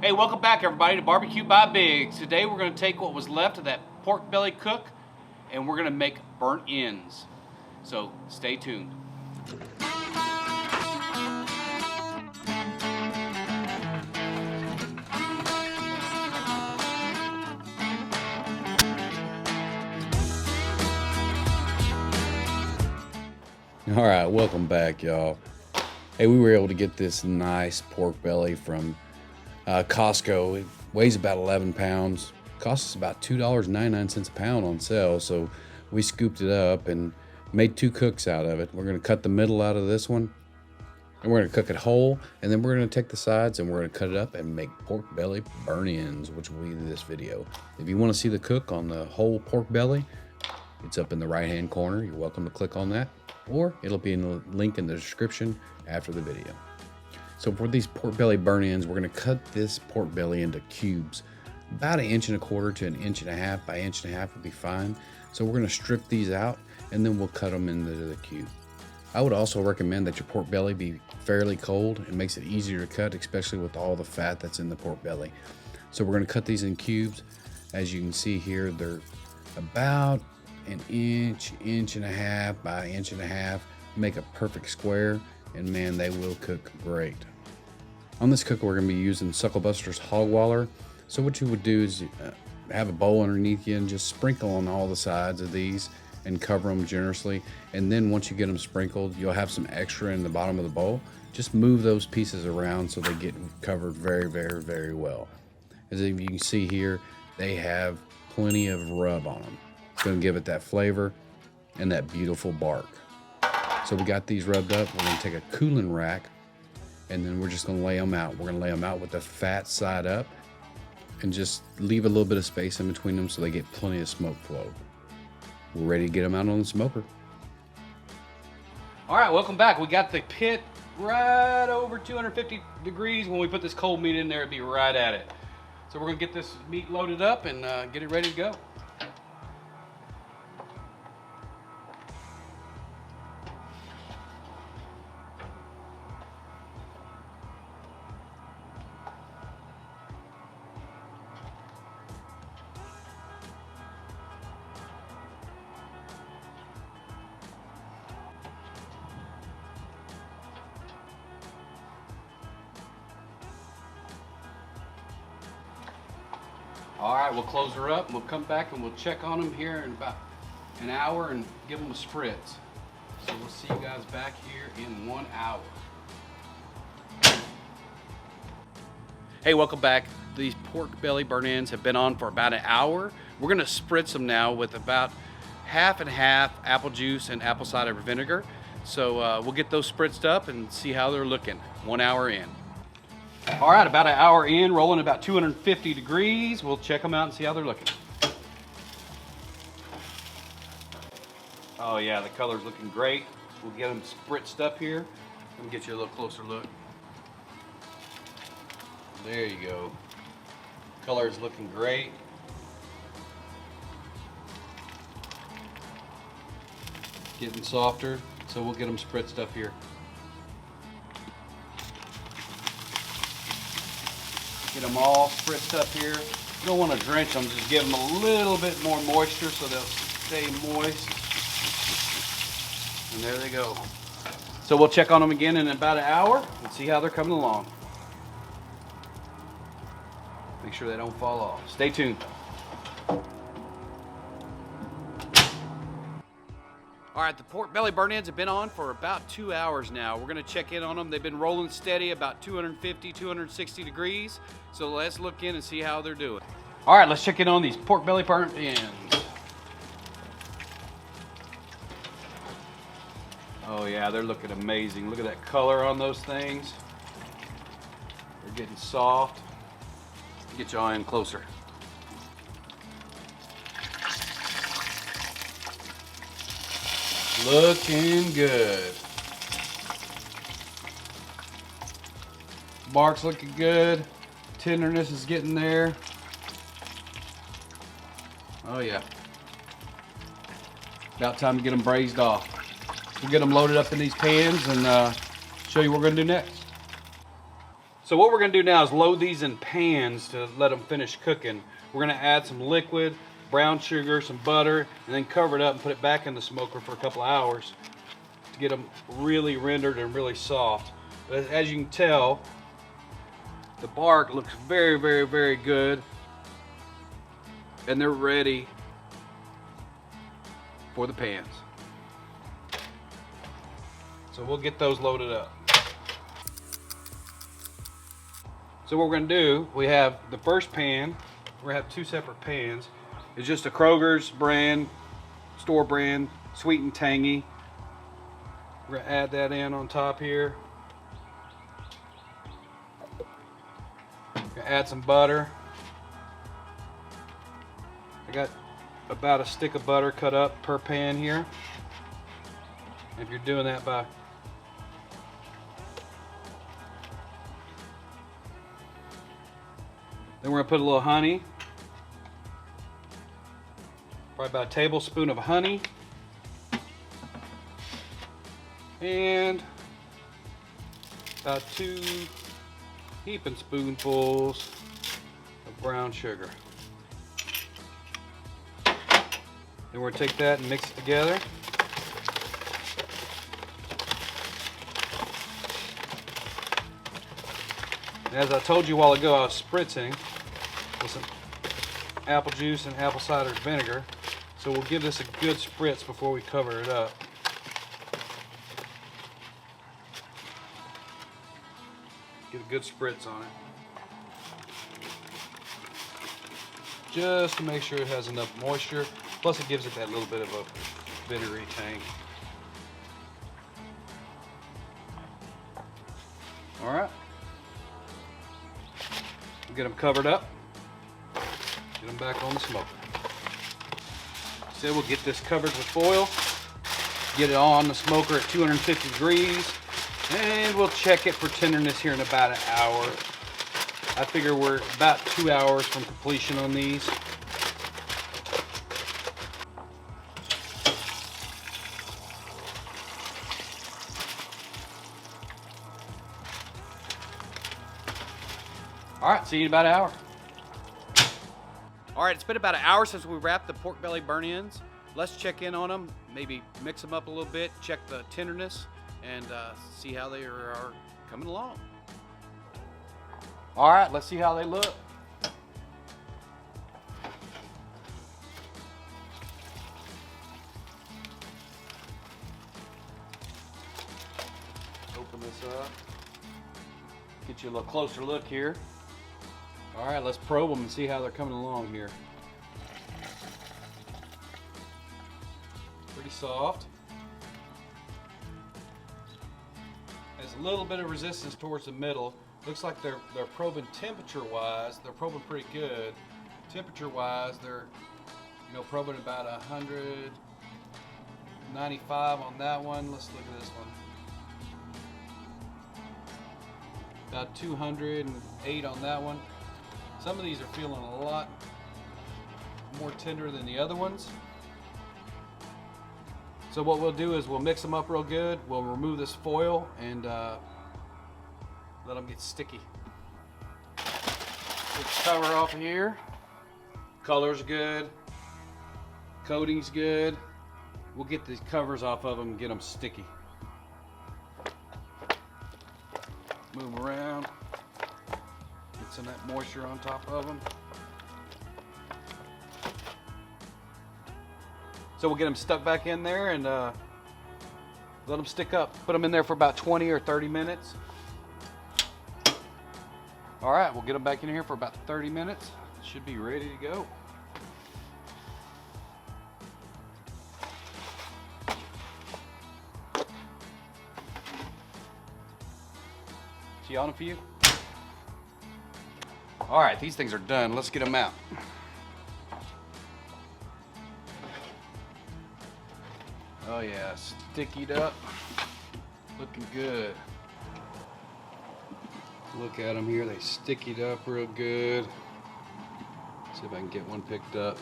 Hey, welcome back everybody to Barbecue by Biggs. Today we're going to take what was left of that pork belly cook and we're going to make burnt ends. So stay tuned. All right, welcome back, y'all. Hey, we were able to get this nice pork belly from Costco. It weighs about 11 pounds. Costs us about $2.99 a pound on sale. So we scooped it up and made two cooks out of it. We're going to cut the middle out of this one, and we're going to cook it whole. And then we're going to take the sides and we're going to cut it up and make pork belly burnt ends, which will be this video. If you want to see the cook on the whole pork belly, it's up in the right-hand corner. You're welcome to click on that, or it'll be in the link in the description after the video. So for these pork belly burnt ends, we're going to cut this pork belly into cubes. About 1.25 inches to 1.5 inches by 1.5 inches would be fine. So we're going to strip these out and then we'll cut them into the cube. I would also recommend that your pork belly be fairly cold. It makes it easier to cut, especially with all the fat that's in the pork belly. So we're going to cut these in cubes. As you can see here, they're about 1 inch, 1.5 inches by 1.5 inches. Make a perfect square, and man, they will cook great. On this cooker, we're going to be using Sucklebusters Hogwaller. So what you would do is have a bowl underneath you and just sprinkle on all the sides of these and cover them generously. And then once you get them sprinkled, you'll have some extra in the bottom of the bowl. Just move those pieces around so they get covered very, very, very well. As you can see here, they have plenty of rub on them. It's going to give it that flavor and that beautiful bark. So we got these rubbed up. We're going to take a cooling rack and then we're just going to lay them out. We're going to lay them out with the fat side up and just leave a little bit of space in between them so they get plenty of smoke flow. We're ready to get them out on the smoker. All right, welcome back. We got the pit right over 250 degrees. When we put this cold meat in there, it'd be right at it. So we're going to get this meat loaded up and get it ready to go. All right, we'll close her up and we'll come back and we'll check on them here in about an hour and give them a spritz. So we'll see you guys back here in 1 hour. Hey, welcome back. These pork belly burnt ends have been on for about an hour. We're gonna spritz them now with about half and half apple juice and apple cider vinegar. So we'll get those spritzed up and see how they're looking 1 hour in. All right, about an hour in, rolling about 250 degrees. We'll check them out and see how they're looking. Oh yeah, the color's looking great. We'll get them spritzed up here. Let me get you a little closer look. There you go. Color's looking great. Getting softer, so we'll get them spritzed up here. Get them all spritzed up here. You don't want to drench them, just give them a little bit more moisture so they'll stay moist. And there they go. So we'll check on them again in about an hour and see how they're coming along. Make sure they don't fall off. Stay tuned. All right, the pork belly burnt ends have been on for about 2 hours now. We're gonna check in on them. They've been rolling steady about 250, 260 degrees. So let's look in and see how they're doing. All right, let's check in on these pork belly burnt ends. Oh yeah, they're looking amazing. Look at that color on those things. They're getting soft. Get y'all in closer. Looking good. Bark's looking good. Tenderness is getting there. Oh yeah. About time to get them braised off. We'll get them loaded up in these pans and show you what we're gonna do next. So what we're gonna do now is load these in pans to let them finish cooking. We're gonna add some liquid, brown sugar, some butter, and then cover it up and put it back in the smoker for a couple of hours to get them really rendered and really soft. But as you can tell, the bark looks very, very, very good, and they're ready for the pans. So we'll get those loaded up. So what we're gonna do, we have the first pan, we're gonna have two separate pans. It's just a Kroger's brand, store brand, sweet and tangy. We're gonna add that in on top here. Gonna add some butter. I got about a stick of butter cut up per pan here. If you're doing that by then we're gonna put a little honey. Probably about a tablespoon of honey. And about 2 heaping spoonfuls of brown sugar. Then we're gonna take that and mix it together. And as I told you a while ago, I was spritzing with some apple juice and apple cider vinegar. So we'll give this a good spritz before we cover it up. Get a good spritz on it. Just to make sure it has enough moisture. Plus it gives it that little bit of a vinegary tang. All right. Get them covered up. Get them back on the smoker. So we'll get this covered with foil. Get it on the smoker at 250 degrees. And we'll check it for tenderness here in about an hour. I figure we're about 2 hours from completion on these. All right, see you in about an hour. All right, it's been about an hour since we wrapped the pork belly burn-ins. Let's check in on them, maybe mix them up a little bit, check the tenderness, and see how they are coming along. All right, let's see how they look. Open this up. Get you a little closer look here. All right, let's probe them and see how they're coming along here. Pretty soft. There's a little bit of resistance towards the middle. Looks like they're probing temperature-wise. They're probing pretty good. Temperature-wise, they're probing about 195 on that one. Let's look at this one. About 208 on that one. Some of these are feeling a lot more tender than the other ones. So what we'll do is we'll mix them up real good. We'll remove this foil and let them get sticky. Get the cover off of here. Color's good. Coating's good. We'll get these covers off of them and get them sticky. Move them around. Get some of that moisture on top of them. So we'll get them stuck back in there and let them stick up. Put them in there for about 20 or 30 minutes. All right, we'll get them back in here for about 30 minutes. Should be ready to go. See on a few? All right, these things are done. Let's get them out. Oh yeah, stickied up. Looking good. Look at them here, they stickied up real good. See if I can get one picked up.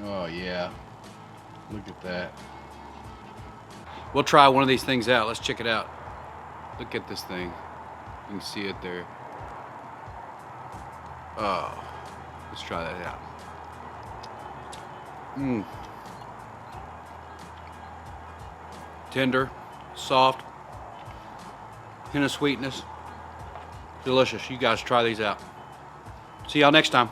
Oh yeah. Look at that. We'll try one of these things out. Let's check it out. Look at this thing. You can see it there. Oh, let's try that out. Tender, soft, hint of sweetness. Delicious. You guys try these out. See y'all next time.